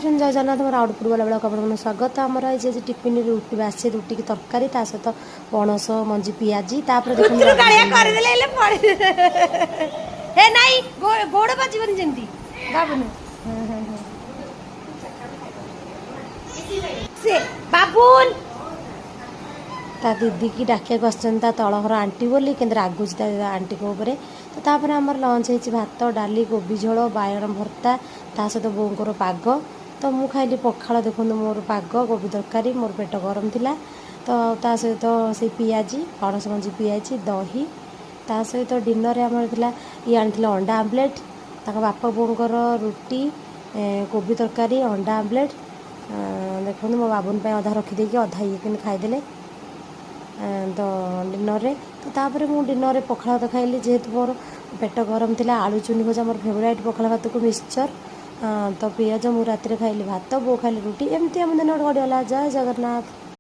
Friend जय जगन्नाथ मोर output वाला बेला आपको स्वागत आमर ये टिफिन रुटी बासी रुटी की तरकारी ता सहित पणस मंजी पियाजी तापर गोड़ बाजन जमी बाबुन बाबुन ता दीदी की डाकिया आसता तलहर आंटी बोली कि रागुच आंटी को ऊपर तो तापर आमर लंच हो भात डाली गोभी झोल बायगण भर्ता ता सहित बोर पाग तो मु खाइली पखाड़ देखो मोर पाग गोभी तरकारी मोर पेट गरम थिला तो ता सहित से पियाजी पणस मंजी पियाजी दही ता सहित डिनर आमर थिला ये आनी अंडा आमलेट ताक बापा बोर रुटी गोभी तरकारी अंडा आमलेट देखो मो बाबुन अधा रखीदे अधा ये कि खाईदे तो डिनर रे तो तापर मु डिनर रे पखाड़ भात खाइली जेहेतु मोर पेट गरम थिला आलू चुनी भजा मोर फेवरेट पखाड़ भात को मिक्सचर तो पियाज मु राति खाइली भात बो खाइली रुटी एमती आम दिन गड़गला जय जगन्नाथ।